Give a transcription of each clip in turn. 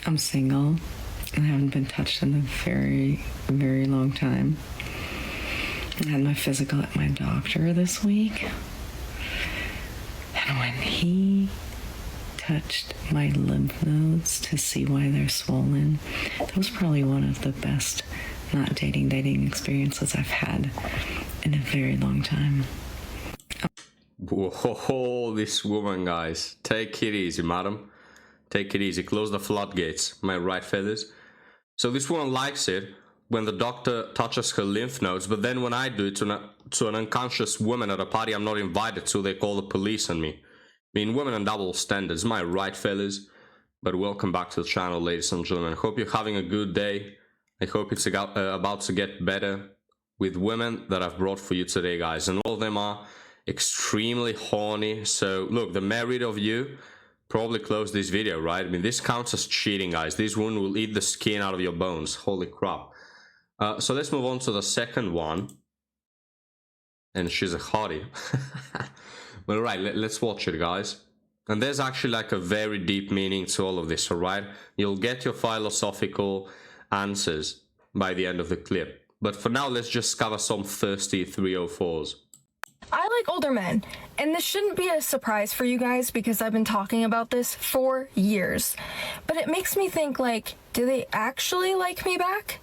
I'm single and haven't been touched in a very, very long time. I had my physical at my doctor this week. And when he touched my lymph nodes to see why they're swollen, that was probably one of the best not dating experiences I've had in a very long time. Whoa, this woman, guys. Take it easy, madam. Take it easy. Close the floodgates. Am I right, feathers? So this woman likes it when the doctor touches her lymph nodes, but then when I do it to an unconscious woman at a party I'm not invited to, they call the police on me. I mean, women and double standards. Am I right, fellas? But welcome back to the channel, ladies and gentlemen. I hope you're having a good day. I hope it's about to get better with women that I've brought for you today, guys. And all of them are extremely horny. So, look, the merit of you, probably close this video, right? I mean, this counts as cheating, guys. This one will eat the skin out of your bones. Holy crap. So let's move on to the second one. And she's a hottie. Well, right, let's watch it, guys. And there's actually like a very deep meaning to all of this, all right? You'll get your philosophical answers by the end of the clip. But for now, let's just cover some thirsty 304s. I like older men, and this shouldn't be a surprise for you guys because I've been talking about this for years. But it makes me think, like, do they actually like me back?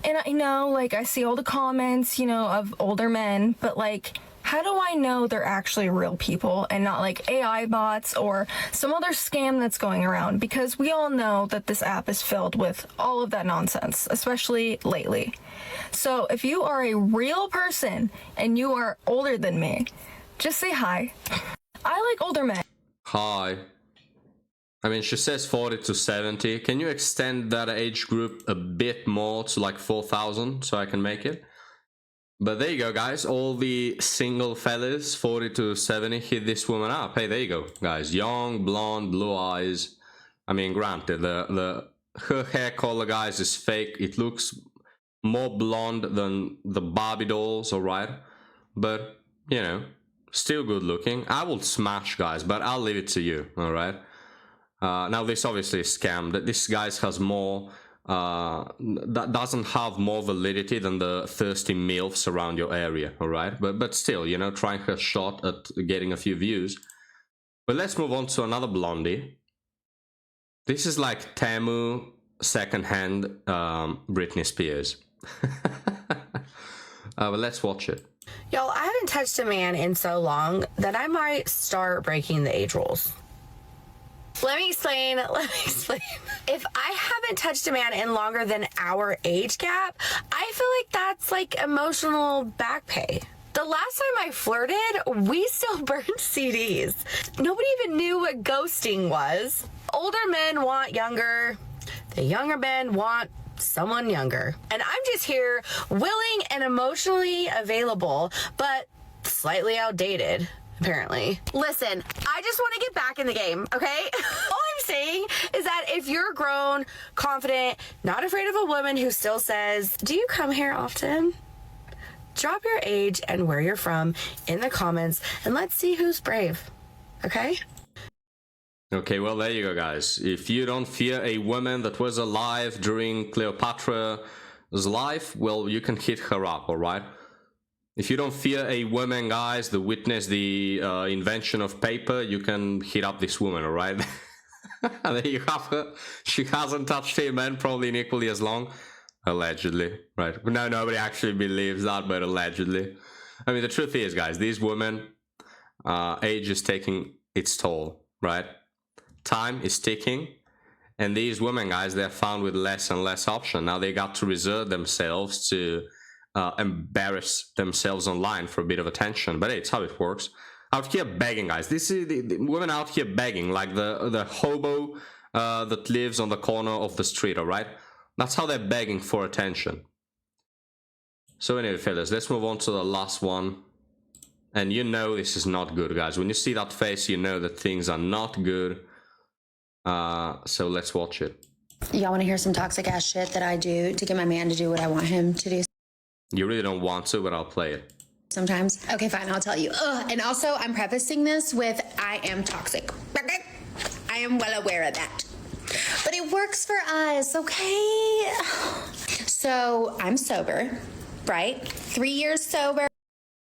And I know, like, I see all the comments, you know, of older men, but, like, how do I know they're actually real people and not like AI bots or some other scam that's going around? Because we all know that this app is filled with all of that nonsense, especially lately. So if you are a real person and you are older than me, just say hi. I like older men. Hi. I mean, she says 40 to 70. Can you extend that age group a bit more to like 4,000 so I can make it? But there you go, guys. All the single fellas, 40 to 70, hit this woman up. Hey, there you go, guys. Young, blonde, blue eyes. I mean, granted, her hair color, guys, is fake. It looks more blonde than the Barbie dolls, alright? But, you know, still good looking. I will smash, guys, but I'll leave it to you, alright? Now, this obviously is scam. This, guys, has more... that doesn't have more validity than the thirsty MILFs around your area, alright? But still, you know, trying her shot at getting a few views. But let's move on to another blondie. This is like Temu secondhand Britney Spears. But let's watch it. Y'all, I haven't touched a man in so long that I might start breaking the age rules. Let me explain. If I haven't touched a man in longer than our age gap, I feel like that's like emotional back pay. The last time I flirted, we still burned CDs. Nobody even knew what ghosting was. Older men want younger. The younger men want someone younger. And I'm just here willing and emotionally available, but slightly outdated. Apparently. Listen, I just want to get back in the game, okay? All I'm saying is that if you're grown, confident, not afraid of a woman who still says, do you come here often? Drop your age and where you're from in the comments and let's see who's brave, okay? Okay, well, there you go, guys. If you don't fear a woman that was alive during Cleopatra's life, well, you can hit her up, alright? If you don't fear a woman, guys, that witnessed the invention of paper, you can hit up this woman, alright? And there you have her. She hasn't touched a man probably in equally as long. Allegedly, right? But no, nobody actually believes that, but allegedly. I mean, the truth is, guys, these women, age is taking its toll, right? Time is ticking. And these women, guys, they're found with less and less option. Now they got to reserve themselves to... embarrass themselves online for a bit of attention, but hey, it's how it works. Out here begging, guys. This is the women out here begging, like the hobo that lives on the corner of the street, all right? That's how they're begging for attention. So anyway, fellas, let's move on to the last one. And you know this is not good, guys. When you see that face, you know that things are not good. So let's watch it. Y'all want to hear some toxic ass shit that I do to get my man to do what I want him to do? You really don't want to, but I'll play it. Sometimes. Okay, fine, I'll tell you. And also, I'm prefacing this with I am toxic. I am well aware of that. But it works for us, okay? So I'm sober, right? 3 years sober.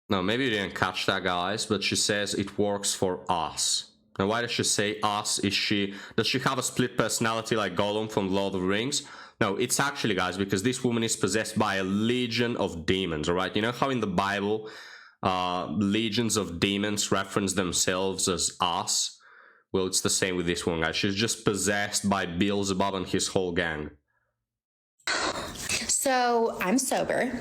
No, maybe you didn't catch that, guys, but she says it works for us. Now, why does she say us? Does she have a split personality like Gollum from Lord of the Rings? No, it's actually, guys, because this woman is possessed by a legion of demons, alright? You know how in the Bible, legions of demons reference themselves as us? Well, it's the same with this one, guys. She's just possessed by Beelzebub and his whole gang. So I'm sober,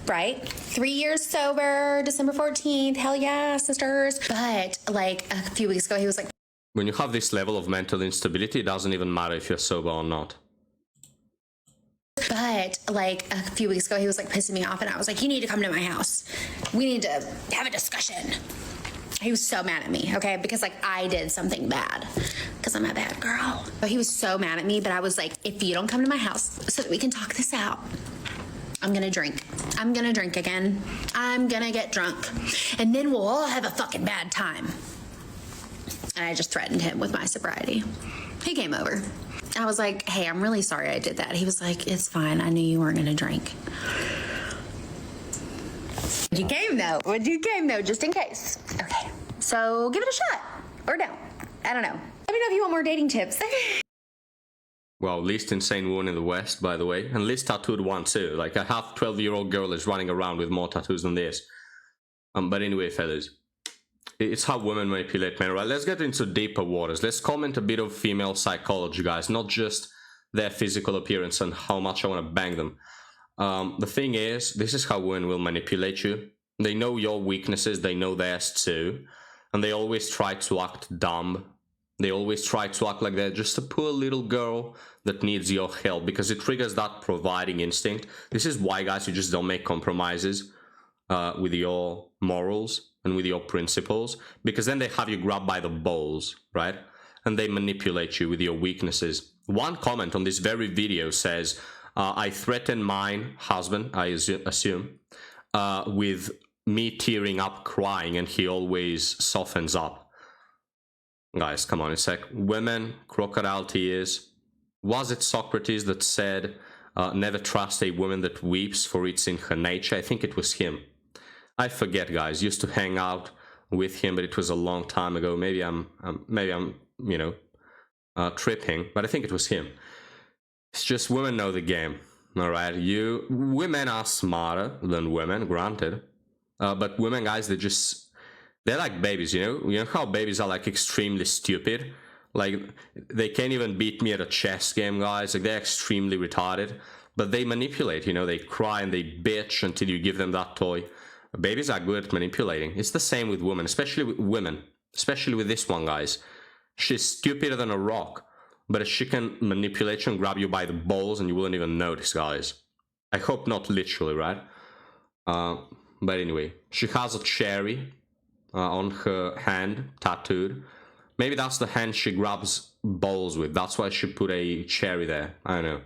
right? 3 years sober, December 14th. Hell yeah, sisters. But like a few weeks ago, he was like, when you have this level of mental instability, it doesn't even matter if you're sober or not. but like a few weeks ago, he was like pissing me off, and I was like, you need to come to my house. We need to have a discussion. He was so mad at me, okay? Because like I did something bad, because I'm a bad girl. But he was so mad at me, but I was like, if you don't come to my house so that we can talk this out, I'm gonna drink. I'm gonna drink again. I'm gonna get drunk. And then we'll all have a fucking bad time. And I just threatened him with my sobriety. He came over. I was like, hey, I'm really sorry I did that. He was like, it's fine. I knew you weren't gonna drink. You came though. Would you came though, just in case. Okay. So give it a shot. Or no. I don't know. Let me know if you want more dating tips. Well, least insane woman in the West, by the way. And least tattooed one too. Like a half 12-year-old girl is running around with more tattoos than this. But anyway, fellas. It's how women manipulate men, right? Let's get into deeper waters. Let's comment a bit of female psychology, guys. Not just their physical appearance and how much I want to bang them. The thing is, this is how women will manipulate you. They know your weaknesses, they know theirs too. And they always try to act dumb. They always try to act like they're just a poor little girl that needs your help, because it triggers that providing instinct. This is why, guys, you just don't make compromises with your morals and with your principles, because then they have you grabbed by the balls, right? And they manipulate you with your weaknesses. One comment on this very video says, I threaten mine husband, I assume, with me tearing up crying, and he always softens up. Guys, come on, it's like women, crocodile tears. Was it Socrates that said, never trust a woman that weeps, for it's in her nature? I think it was him. I forget, guys. Used to hang out with him, but it was a long time ago. Maybe I'm you know, tripping, but I think it was him. It's just women know the game, all right? Women are smarter than women, granted, but women, guys, they're like babies, you know how babies are like extremely stupid? Like they can't even beat me at a chess game, guys. Like they're extremely retarded, but they manipulate, you know, they cry and they bitch until you give them that toy. Babies are good at manipulating. It's the same with women, especially with women, especially with this one, guys. She's stupider than a rock, but she can manipulate you and grab you by the balls and you wouldn't even notice, guys. I hope not literally, right? But anyway, she has a cherry on her hand, tattooed. Maybe that's the hand she grabs balls with. That's why she put a cherry there. I don't know.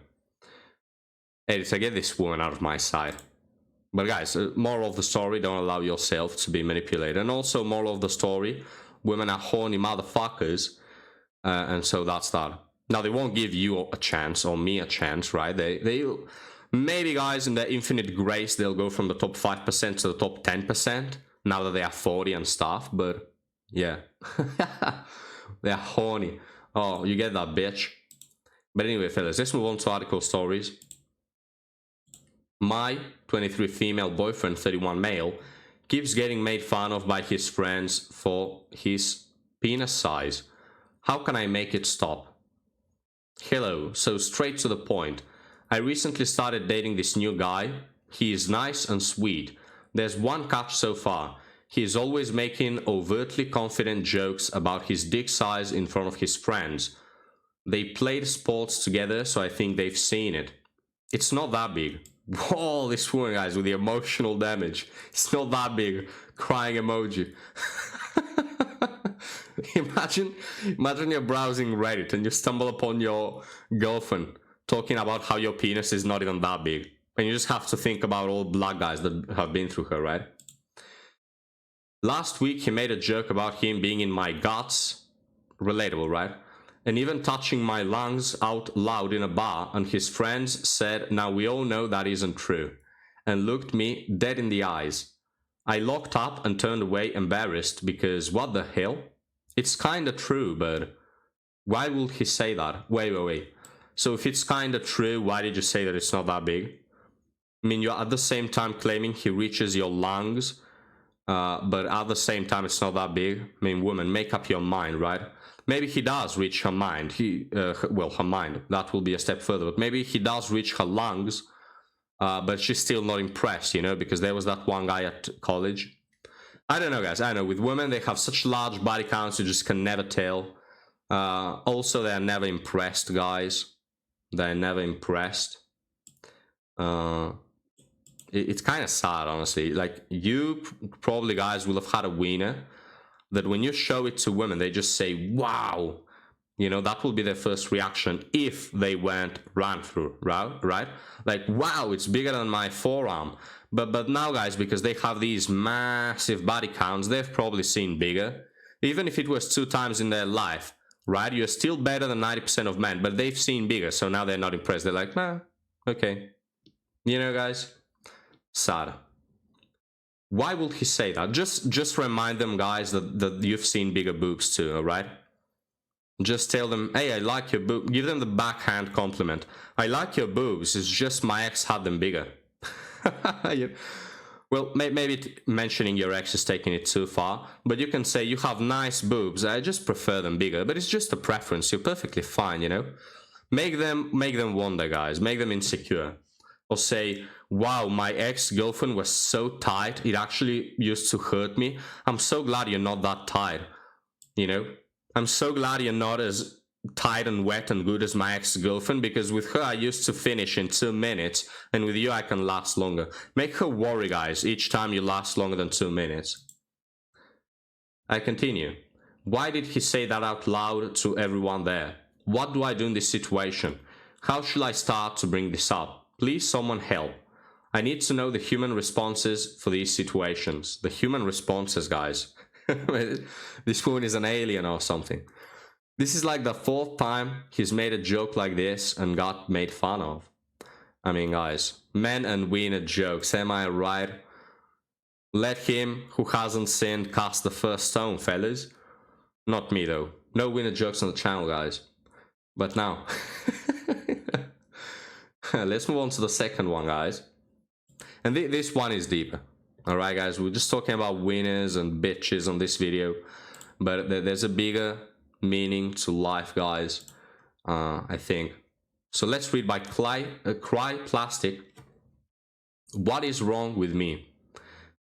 Editor, get this woman out of my sight. But guys, moral of the story, don't allow yourself to be manipulated. And also, moral of the story, women are horny motherfuckers. And so that's that. Now, they won't give you a chance, or me a chance, right? They maybe, guys, in their infinite grace, they'll go from the top 5% to the top 10%. Now that they are 40 and stuff, but yeah. They're horny. Oh, you get that, bitch. But anyway, fellas, let's move on to article stories. My 23 female boyfriend, 31 male, keeps getting made fun of by his friends for his penis size. How can I make it stop? Hello, so straight to the point. I recently started dating this new guy. He is nice and sweet. There's one catch so far. He is always making overtly confident jokes about his dick size in front of his friends. They played sports together, so I think they've seen it. It's not that big. Whoa, this woman, guys, with the emotional damage. It's not that big. Crying emoji. Imagine you're browsing Reddit and you stumble upon your girlfriend talking about how your penis is not even that big. And you just have to think about all black guys that have been through her, right? Last week, he made a joke about him being in my guts. Relatable, right? and even touching my lungs out loud in a bar, and his friends said, now we all know that isn't true, and looked me dead in the eyes. I locked up and turned away embarrassed because what the hell? It's kinda true, but why would he say that? Wait. So if it's kinda true, why did you say that it's not that big? I mean, you're at the same time claiming he reaches your lungs, but at the same time it's not that big. I mean, woman, make up your mind, right? Maybe he does reach her mind. Her mind. That will be a step further. But maybe he does reach her lungs, but she's still not impressed, you know, because there was that one guy at college. I don't know, guys. I don't know. With women, they have such large body counts, you just can never tell. Also, they're never impressed, guys. They're never impressed. It's kind of sad, honestly. Like, you probably, guys, will have had a wiener that when you show it to women, they just say, wow. You know, that will be their first reaction if they ran through, right? Like, wow, it's bigger than my forearm. But now, guys, because they have these massive body counts, they've probably seen bigger. Even if it was 2 times in their life, right? You're still better than 90% of men, but they've seen bigger, so now they're not impressed. They're like, nah, okay. You know, guys, sad. Why would he say that? Just remind them, guys, that you've seen bigger boobs too, all right? Just tell them, hey, I like your boobs. Give them the backhand compliment. I like your boobs. It's just my ex had them bigger. Well, maybe mentioning your ex is taking it too far, but you can say you have nice boobs. I just prefer them bigger, but it's just a preference. You're perfectly fine, you know? Make them wonder, guys. Make them insecure. Or say, wow, my ex-girlfriend was so tight, it actually used to hurt me. I'm so glad you're not that tight, you know? I'm so glad you're not as tight and wet and good as my ex-girlfriend, because with her I used to finish in 2 minutes, and with you I can last longer. Make her worry, guys, each time you last longer than 2 minutes. I continue. Why did he say that out loud to everyone there? What do I do in this situation? How should I start to bring this up? Please, someone help. I need to know the human responses for these situations. The human responses, guys. This woman is an alien or something. This is like the 4th time he's made a joke like this and got made fun of. I mean, guys, men and wiener jokes, am I right? Let him who hasn't sinned cast the first stone, fellas. Not me, though. No wiener jokes on the channel, guys. But now, let's move on to the second one, guys. And this one is deeper. Alright, guys, we're just talking about wieners and bitches on this video. But there's a bigger meaning to life, guys, I think. So let's read by Cry Plastic. What is wrong with me?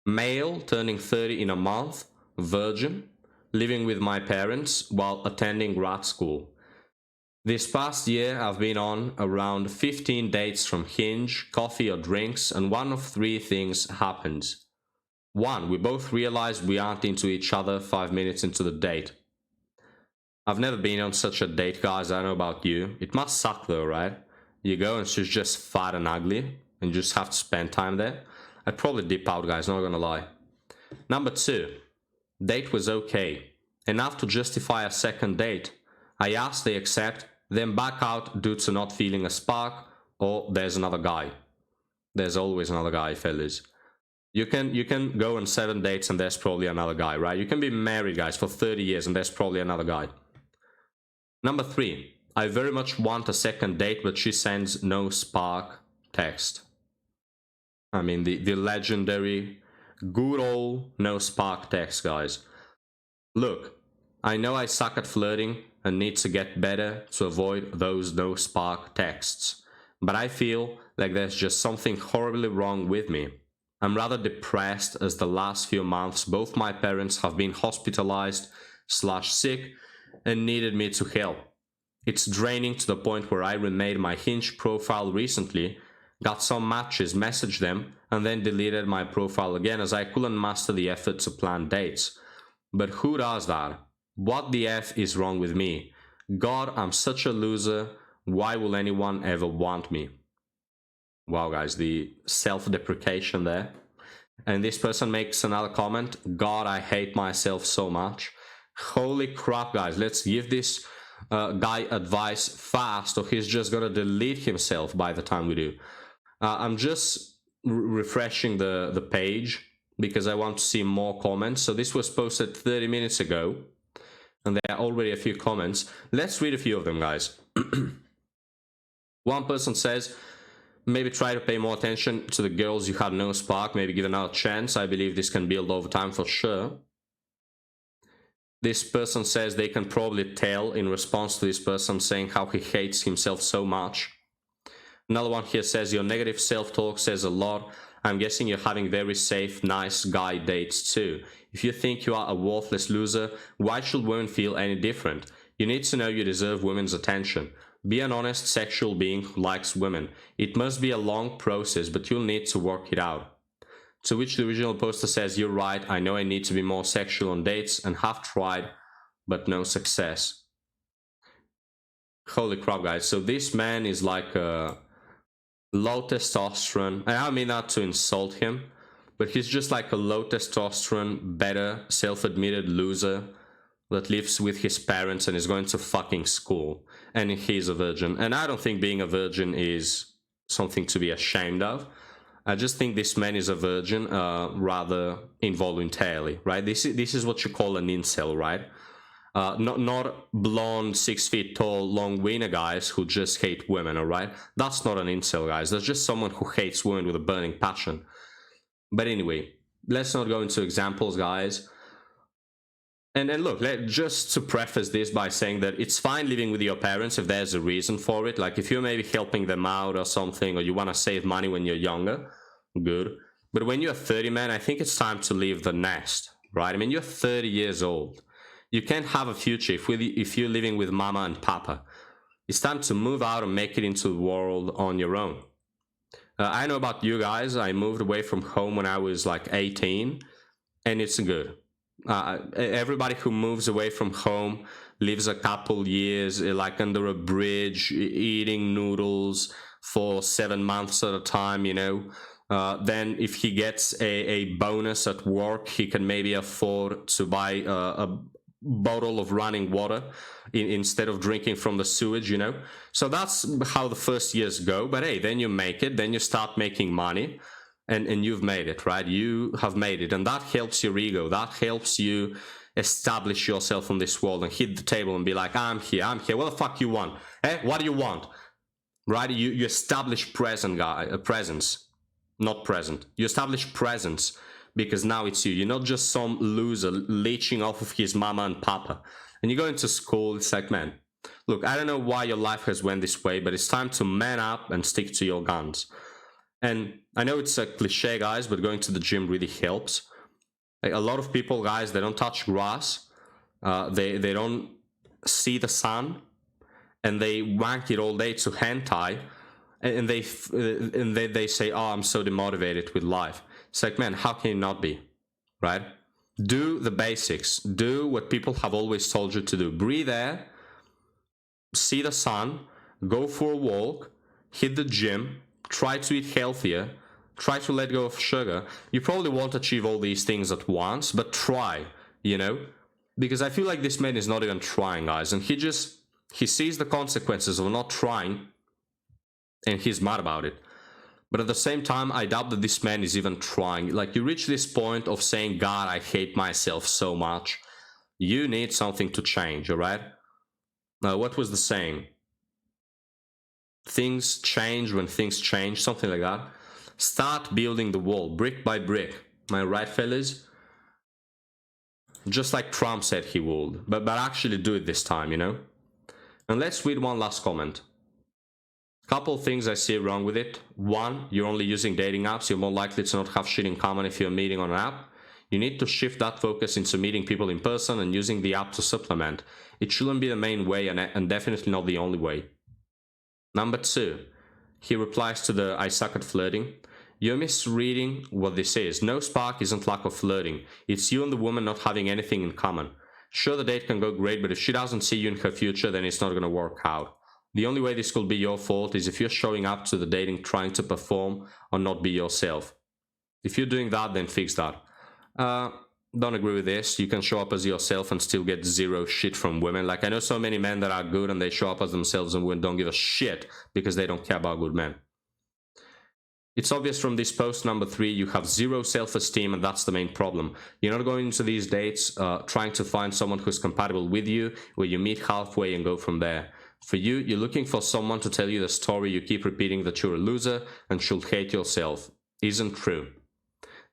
Male, turning 30 in a month, virgin, living with my parents while attending grad school. This past year, I've been on around 15 dates from Hinge, coffee or drinks, and one of 3 things happens. 1, we both realize we aren't into each other 5 minutes into the date. I've never been on such a date, guys. I don't know about you. It must suck though, right? You go and she's just fat and ugly, and you just have to spend time there. I'd probably dip out, guys, not gonna lie. Number 2, date was okay. Enough to justify a second date. I ask, they accept, then back out due to not feeling a spark, or there's another guy. There's always another guy, fellas. You can go on 7 dates and there's probably another guy, right? You can be married, guys, for 30 years and there's probably another guy. Number 3, I very much want a second date, but she sends no spark text. I mean, the legendary, good old no spark text, guys. Look, I know I suck at flirting and need to get better to avoid those no spark texts, but I feel like there's just something horribly wrong with me. I'm rather depressed as the last few months both my parents have been hospitalized/sick and needed me to help. It's draining to the point where I remade my Hinge profile recently, got some matches, messaged them, and then deleted my profile again as I couldn't master the effort to plan dates. But who does that? What the F is wrong with me? God, I'm such a loser. Why will anyone ever want me? Wow, guys, the self-deprecation there. And this person makes another comment. God, I hate myself so much. Holy crap, guys. Let's give this guy advice fast, or he's just gonna delete himself by the time we do. I'm just refreshing the page because I want to see more comments. So this was posted 30 minutes ago, and there are already a few comments. Let's read a few of them, guys. One person says, maybe try to pay more attention to the girls you had no spark, maybe give another chance. I believe this can build over time for sure. This person says they can probably tell in response to this person saying how he hates himself so much. Another one here says, your negative self-talk says a lot. I'm guessing you're having very safe, nice guy dates too. If you think you are a worthless loser, why should women feel any different? You need to know you deserve women's attention. Be an honest sexual being who likes women. It must be a long process, but you'll need to work it out. To which the original poster says, you're right, I know I need to be more sexual on dates and have tried, but no success. Holy crap, guys. So this man is like a low testosterone. And I mean not to insult him, but he's just like a low testosterone, better, self-admitted loser that lives with his parents and is going to fucking school. And he's a virgin. And I don't think being a virgin is something to be ashamed of. I just think this man is a virgin, rather involuntarily, right? This is what you call an incel, right? Not blonde, 6 feet tall, long wiener guys who just hate women, all right? That's not an incel, guys. That's just someone who hates women with a burning passion. But anyway, let's not go into examples, guys. And look, just to preface this by saying that it's fine living with your parents if there's a reason for it. Like if you're maybe helping them out or something, or you want to save money when you're younger, good. But when you're 30, man, I think it's time to leave the nest, right? I mean, you're 30 years old. You can't have a future if you're living with mama and papa. It's time to move out and make it into the world on your own. I know about you guys. I moved away from home when I was like 18, and it's good. Everybody who moves away from home lives a couple years like under a bridge, eating noodles for 7 months at a time, you know. Then if he gets a bonus at work, he can maybe afford to buy a bottle of running water instead of drinking from the sewage, you know. So that's how the first years go. But hey, then you make it, then you start making money. And you've made it, right? You have made it. And that helps your ego. That helps you establish yourself on this world and hit the table and be like, I'm here. What the fuck you want? Eh? What do you want? Right? You establish presence. Not present. You establish presence because now it's you. You're not just some loser leeching off of his mama and papa. And you go into school, it's like, man, look, I don't know why your life has went this way, but it's time to man up and stick to your guns. And I know it's a cliche, guys, but going to the gym really helps. Like a lot of people, guys, they don't touch grass. They don't see the sun. And they wank it all day to hentai. And they say, oh, I'm so demotivated with life. It's like, man, how can you not be? Right? Do the basics. Do what people have always told you to do. Breathe air. See the sun. Go for a walk. Hit the gym. Try to eat healthier, try to let go of sugar. You probably won't achieve all these things at once, but try, you know? Because I feel like this man is not even trying, guys, and he sees the consequences of not trying, and he's mad about it. But at the same time, I doubt that this man is even trying. Like, you reach this point of saying, God, I hate myself so much. You need something to change, all right? Now, what was the saying? Things change when things change, something like that. Start building the wall, brick by brick. Am I right, fellas? Just like Trump said he would, but actually do it this time, you know? And let's read one last comment. Couple things I see wrong with it. One, you're only using dating apps. You're more likely to not have shit in common if you're meeting on an app. You need to shift that focus into meeting people in person and using the app to supplement. It shouldn't be the main way and definitely not the only way. Number 2, he replies to the I suck at flirting. You're misreading what this is. No spark isn't lack of flirting. It's you and the woman not having anything in common. Sure, the date can go great, but if she doesn't see you in her future, then it's not going to work out. The only way this could be your fault is if you're showing up to the dating trying to perform or not be yourself. If you're doing that, then fix that. don't agree with this. You can show up as yourself and still get zero shit from women. Like, I know so many men that are good and they show up as themselves and women don't give a shit because they don't care about good men. It's obvious from this post number 3, you have zero self-esteem, and that's the main problem. You're not going into these dates trying to find someone who's compatible with you, where you meet halfway and go from there. For you, you're looking for someone to tell you the story you keep repeating that you're a loser and should hate yourself. Isn't true.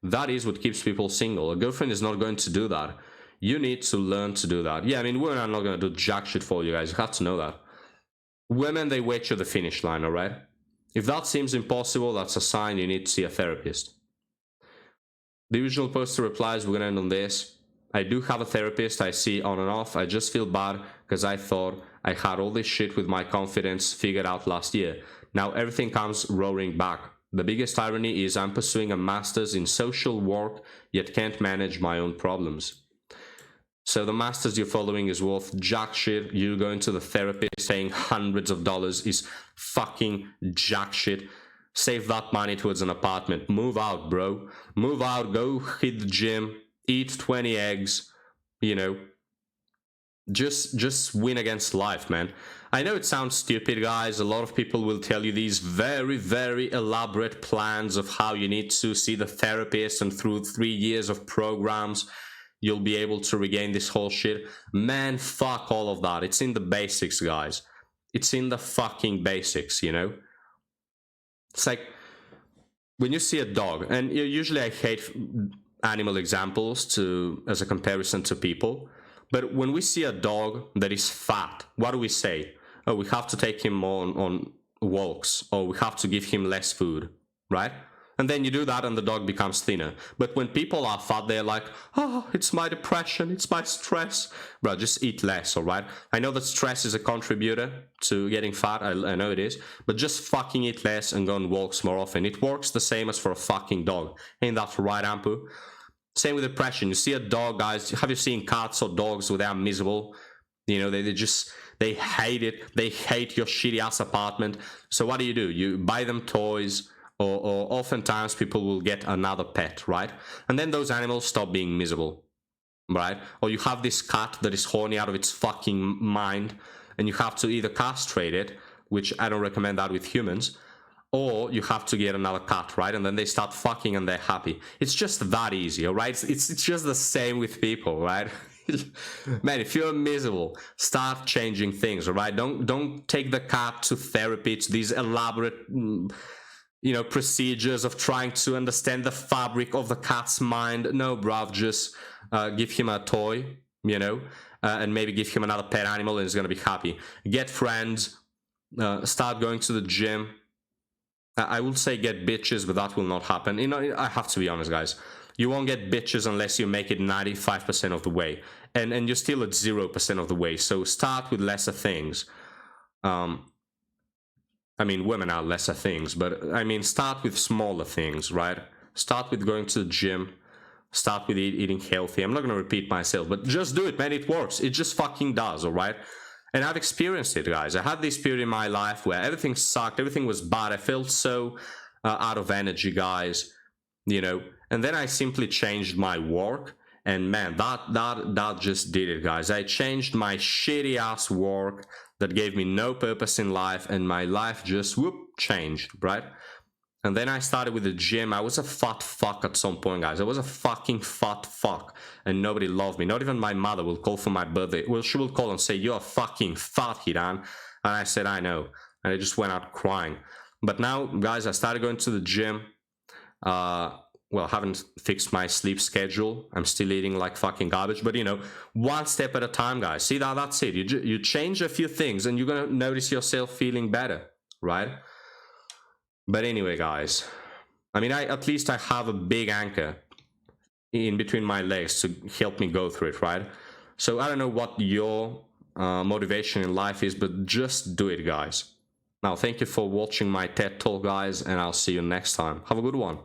That is what keeps people single. A girlfriend is not going to do that. You need to learn to do that. Yeah, I mean, women are not going to do jack shit for you guys. You have to know that. Women, they wait you at the finish line, alright? If that seems impossible, that's a sign you need to see a therapist. The usual poster replies, we're going to end on this. I do have a therapist I see on and off. I just feel bad because I thought I had all this shit with my confidence figured out last year. Now everything comes roaring back. The biggest irony is I'm pursuing a master's in social work, yet can't manage my own problems. So the master's you're following is worth jack shit. You going to the therapist paying hundreds of dollars is fucking jack shit. Save that money towards an apartment. Move out, bro. Move out, go hit the gym, eat 20 eggs, you know. Just win against life, man. I know it sounds stupid, guys. A lot of people will tell you these very, very elaborate plans of how you need to see the therapist, and through 3 years of programs you'll be able to regain this whole shit. Man, fuck all of that. It's in the basics, guys. It's in the fucking basics, you know? It's like, when you see a dog, and usually I hate animal examples as a comparison to people, but when we see a dog that is fat, what do we say? Oh, we have to take him on walks, or we have to give him less food, right? And then you do that and the dog becomes thinner. But when people are fat, they're like, oh, it's my depression, it's my stress. Bro, just eat less, all right? I know that stress is a contributor to getting fat, I know it is, but just fucking eat less and go on walks more often. It works the same as for a fucking dog. Ain't that right, Ampu? Same with depression. You see a dog, guys, have you seen cats or dogs where they are miserable? You know, they hate it. They hate your shitty ass apartment. So what do? You buy them toys, or oftentimes people will get another pet, right? And then those animals stop being miserable, right? Or you have this cat that is horny out of its fucking mind, and you have to either castrate it, which I don't recommend that with humans, or you have to get another cat, right? And then they start fucking and they're happy. It's just that easy, all right? It's just the same with people, right? Man, if you're miserable, start changing things, all right? Don't take the cat to therapy, to these elaborate, you know, procedures of trying to understand the fabric of the cat's mind. No, bruv, just give him a toy, you know, and maybe give him another pet animal and he's gonna be happy. Get friends, start going to the gym. I would say get bitches, but that will not happen. You know, I have to be honest, guys. You won't get bitches unless you make it 95% of the way. And you're still at 0% of the way. So start with lesser things. I mean, women are lesser things, but I mean, start with smaller things, right? Start with going to the gym. Start with eating healthy. I'm not going to repeat myself, but just do it, man. It works. It just fucking does, all right? And I've experienced it, guys. I had this period in my life where everything sucked. Everything was bad. I felt so out of energy, guys, you know. And then I simply changed my work. And man, that just did it, guys. I changed my shitty ass work that gave me no purpose in life. And my life just, whoop, changed, right? And then I started with the gym. I was a fat fuck at some point, guys. I was a fucking fat fuck. And nobody loved me. Not even my mother will call for my birthday. Well, she will call and say, you're fucking fat, H0rny. And I said, I know. And I just went out crying. But now, guys, I started going to the gym. Well, I haven't fixed my sleep schedule. I'm still eating like fucking garbage. But, you know, one step at a time, guys. See, that's it. You change a few things and you're going to notice yourself feeling better, right? But anyway, guys, I mean, at least I have a big anchor in between my legs to help me go through it, right? So I don't know what your motivation in life is, but just do it, guys. Now, thank you for watching my TED Talk, guys, and I'll see you next time. Have a good one.